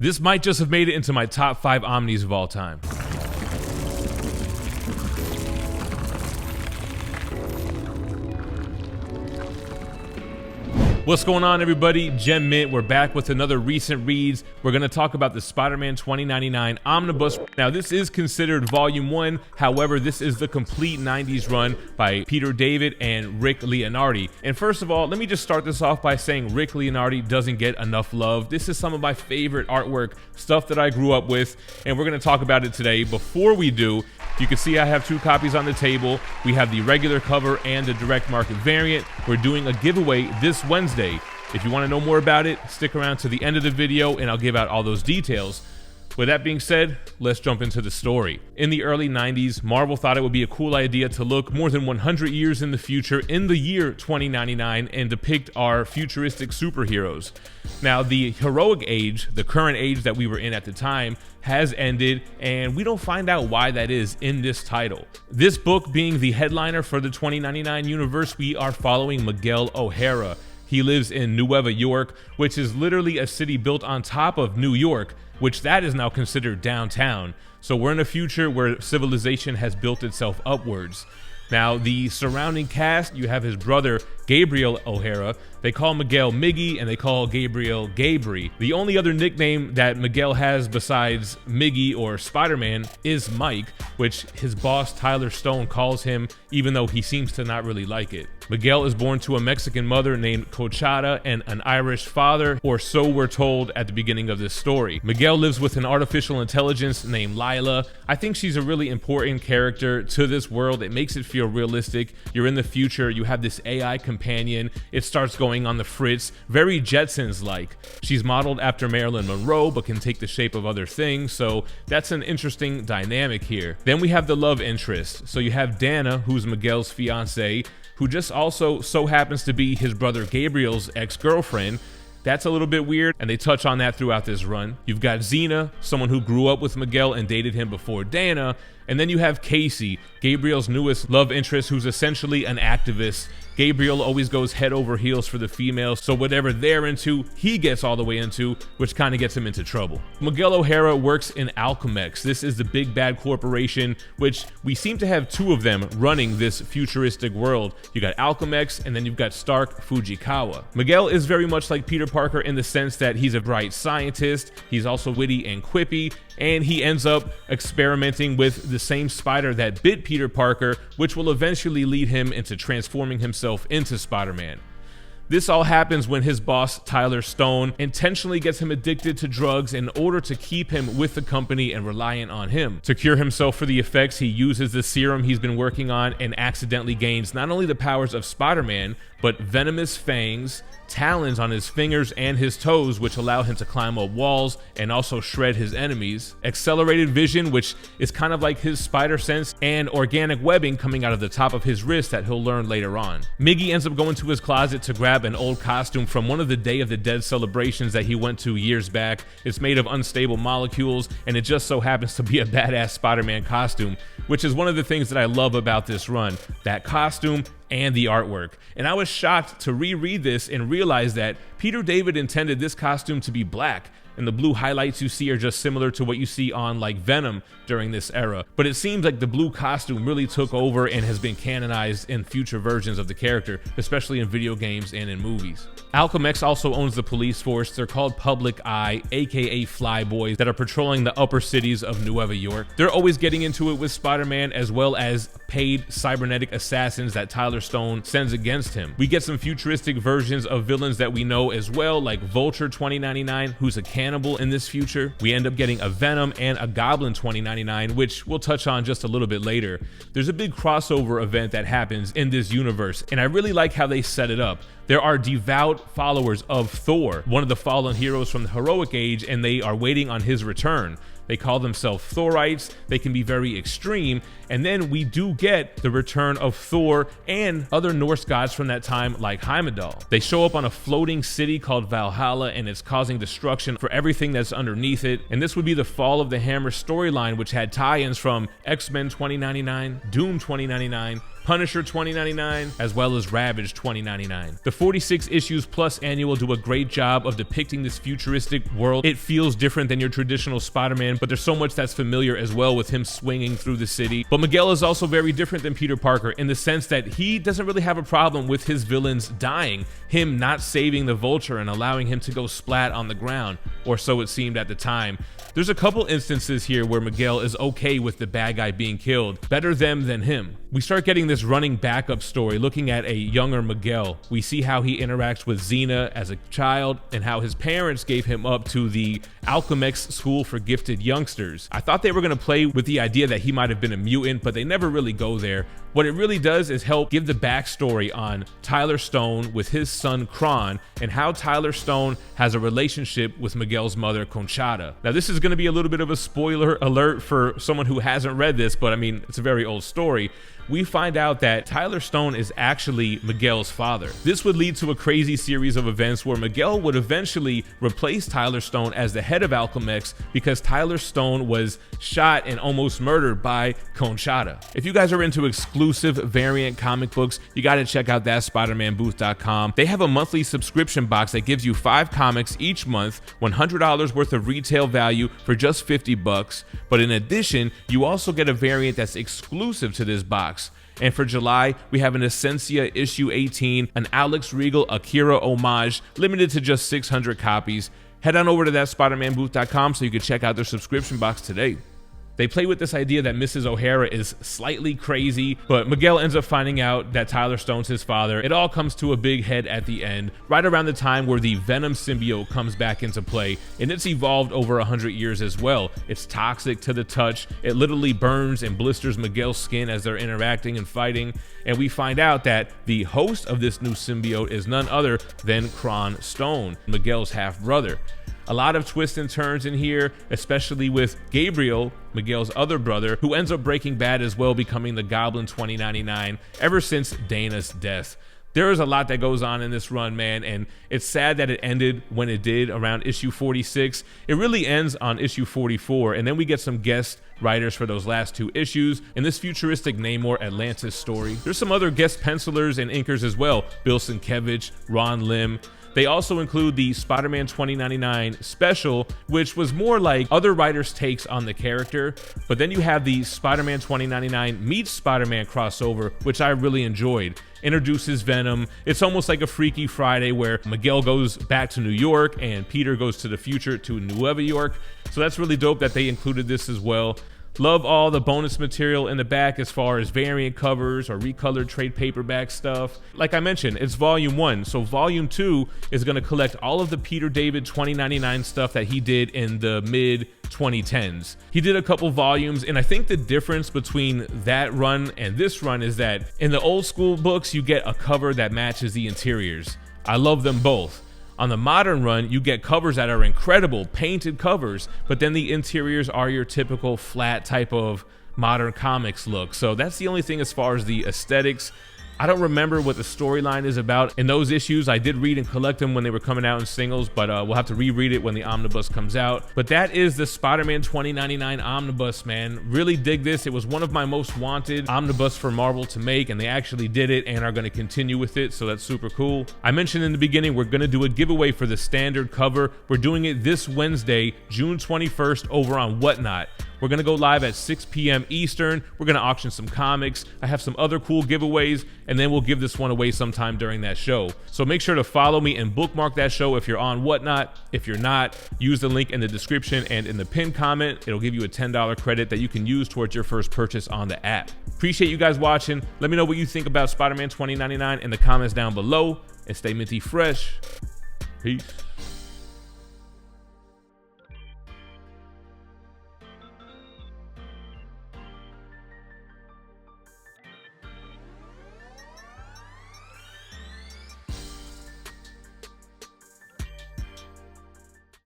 This might just have made it into my top 5 Omnis of all time. What's going on, everybody? GemMint, we're back with another recent reads. We're going to talk about the Spider-Man 2099 Omnibus. Now, this is considered Volume 1. However, this is the complete 90s run by Peter David and Rick Lionardi. And first of all, let me just start this off by saying Rick Lionardi doesn't get enough love. This is some of my favorite artwork, stuff that I grew up with, and we're going to talk about it today. Before we do, you can see I have 2 copies on the table. We have the regular cover and the direct market variant. We're doing a giveaway this Wednesday. If you want to know more about it, stick around to the end of the video and I'll give out all those details. With that being said, let's jump into the story. In the early 90s, Marvel thought it would be a cool idea to look more than 100 years in the future in the year 2099 and depict our futuristic superheroes. Now, the heroic age, the current age that we were in at the time, has ended, and we don't find out why that is in this title. This book being the headliner for the 2099 universe, we are following Miguel OHara. He lives in Nueva York, which is literally a city built on top of New York, which that is now considered downtown. So we're in a future where civilization has built itself upwards. Now, the surrounding cast, you have his brother, Gabriel OHara. They call Miguel Miggy and they call Gabriel Gabry. The only other nickname that Miguel has besides Miggy or Spider-Man is Mike, which his boss Tyler Stone calls him, even though he seems to not really like it. Miguel is born to a Mexican mother named Cochada and an Irish father, or so we're told at the beginning of this story. Miguel lives with an artificial intelligence named Lila. I think she's a really important character to this world. It makes it feel realistic. You're in the future, you have this AI companion. It starts going on the fritz, very Jetsons-like. She's modeled after Marilyn Monroe, but can take the shape of other things, so that's an interesting dynamic here. Then we have the love interest. So you have Dana, who's Miguel's fiance, who just also so happens to be his brother Gabriel's ex-girlfriend. That's a little bit weird, and they touch on that throughout this run. You've got Xena, someone who grew up with Miguel and dated him before Dana, and then you have Casey, Gabriel's newest love interest, who's essentially an activist. Gabriel always goes head over heels for the females, so whatever they're into, he gets all the way into, which kind of gets him into trouble. Miguel OHara works in Alchemex. This is the big bad corporation, which we seem to have 2 of them running this futuristic world. You got Alchemex, and then you've got Stark Fujikawa. Miguel is very much like Peter Parker in the sense that he's a bright scientist, he's also witty and quippy, and he ends up experimenting with the same spider that bit Peter Parker, which will eventually lead him into transforming himself into Spider-Man. This all happens when his boss, Tyler Stone, intentionally gets him addicted to drugs in order to keep him with the company and reliant on him. To cure himself for the effects, he uses the serum he's been working on and accidentally gains not only the powers of Spider-Man, but venomous fangs, talons on his fingers and his toes, which allow him to climb up walls and also shred his enemies, accelerated vision, which is kind of like his spider sense, and organic webbing coming out of the top of his wrist that he'll learn later on. Miggy ends up going to his closet to grab an old costume from one of the Day of the Dead celebrations that he went to years back. It's made of unstable molecules, and it just so happens to be a badass Spider-Man costume, which is one of the things that I love about this run, that costume and the artwork. And I was shocked to reread this and realize that Peter David intended this costume to be black, and the blue highlights you see are just similar to what you see on like Venom during this era. But it seems like the blue costume really took over and has been canonized in future versions of the character, especially in video games and in movies. Alchemex also owns the police force. They're called Public Eye, aka Flyboys, that are patrolling the upper cities of Nueva York. They're always getting into it with Spider-Man, as well as paid cybernetic assassins that Tyler Stone sends against him. We get some futuristic versions of villains that we know as well, like Vulture 2099, who's a cannibal in this future. We end up getting a Venom and a Goblin 2099, which we'll touch on just a little bit later. There's a big crossover event that happens in this universe, and I really like how they set it up. There are devout followers of Thor, one of the fallen heroes from the heroic age, and they are waiting on his return. They call themselves Thorites. They can be very extreme. And then we do get the return of Thor and other Norse gods from that time, like Heimdall. They show up on a floating city called Valhalla, and it's causing destruction for everything that's underneath it. And this would be the Fall of the Hammer storyline, which had tie-ins from X-Men 2099, Doom 2099, Punisher 2099, as well as Ravage 2099. The 46 issues plus annual do a great job of depicting this futuristic world. It feels different than your traditional Spider-Man, but there's so much that's familiar as well with him swinging through the city. But Miguel is also very different than Peter Parker in the sense that he doesn't really have a problem with his villains dying, him not saving the Vulture and allowing him to go splat on the ground, or so it seemed at the time. There's a couple instances here where Miguel is okay with the bad guy being killed. Better them than him. We start getting this running backup story looking at a younger Miguel. We see how he interacts with Xena as a child and how his parents gave him up to the Alchemex School for Gifted Youngsters. I thought they were going to play with the idea that he might have been a mutant, but they never really go there. What it really does is help give the backstory on Tyler Stone with his son Kron and how Tyler Stone has a relationship with Miguel's mother Conchata. Now this is going to be a little bit of a spoiler alert for someone who hasn't read this, but I mean, it's a very old story. We find out that Tyler Stone is actually Miguel's father. This would lead to a crazy series of events where Miguel would eventually replace Tyler Stone as the head of Alchemex because Tyler Stone was shot and almost murdered by Conchata. If you guys are into exclusive variant comic books, you got to check out THATSPIDERMANBOOTH.com. They have a monthly subscription box that gives you 5 comics each month, $100 worth of retail value for just $50. But in addition, you also get a variant that's exclusive to this box. And for July, we have an Essentia issue 18, an Alex Regal Akira homage, limited to just 600 copies. Head on over to ThatSpiderManBooth.com so you can check out their subscription box today. They play with this idea that Mrs. O'Hara is slightly crazy, but Miguel ends up finding out that Tyler Stone's his father. It all comes to a big head at the end, right around the time where the Venom symbiote comes back into play, and it's evolved over 100 years as well. It's toxic to the touch. It literally burns and blisters Miguel's skin as they're interacting and fighting, and we find out that the host of this new symbiote is none other than Kron Stone, Miguel's half-brother. A lot of twists and turns in here, especially with Gabriel, Miguel's other brother, who ends up breaking bad as well, becoming the Goblin 2099 ever since Dana's death. There is a lot that goes on in this run, man, and it's sad that it ended when it did around issue 46. It really ends on issue 44, and then we get some guest writers for those last 2 issues in this futuristic Namor Atlantis story. There's some other guest pencilers and inkers as well, Bill Sienkiewicz, Ron Lim. They also include the Spider-Man 2099 special, which was more like other writers' takes on the character. But then you have the Spider-Man 2099 meets Spider-Man crossover, which I really enjoyed. Introduces Venom. It's almost like a Freaky Friday where Miguel goes back to New York and Peter goes to the future to Nueva York. So that's really dope that they included this as well. Love all the bonus material in the back as far as variant covers or recolored trade paperback stuff. Like I mentioned, it's volume 1, so volume 2 is going to collect all of the Peter David 2099 stuff that he did in the mid 2010s. He did a couple volumes, and I think the difference between that run and this run is that in the old school books you get a cover that matches the interiors. I love them both. On the modern run, you get covers that are incredible, painted covers, but then the interiors are your typical flat type of modern comics look. So that's the only thing as far as the aesthetics. I don't remember what the storyline is about in those issues. I did read and collect them when they were coming out in singles, but we'll have to reread it when the Omnibus comes out. But that is the Spider-Man 2099 Omnibus, man. Really dig this. It was one of my most wanted Omnibus for Marvel to make, and they actually did it and are going to continue with it, so that's super cool. I mentioned in the beginning we're going to do a giveaway for the standard cover. We're doing it this Wednesday, June 21st, over on Whatnot. We're going to go live at 6 p.m. Eastern. We're going to auction some comics. I have some other cool giveaways, and then we'll give this one away sometime during that show. So make sure to follow me and bookmark that show if you're on Whatnot. If you're not, use the link in the description and in the pinned comment. It'll give you a $10 credit that you can use towards your first purchase on the app. Appreciate you guys watching. Let me know what you think about Spider-Man 2099 in the comments down below, and stay minty fresh. Peace.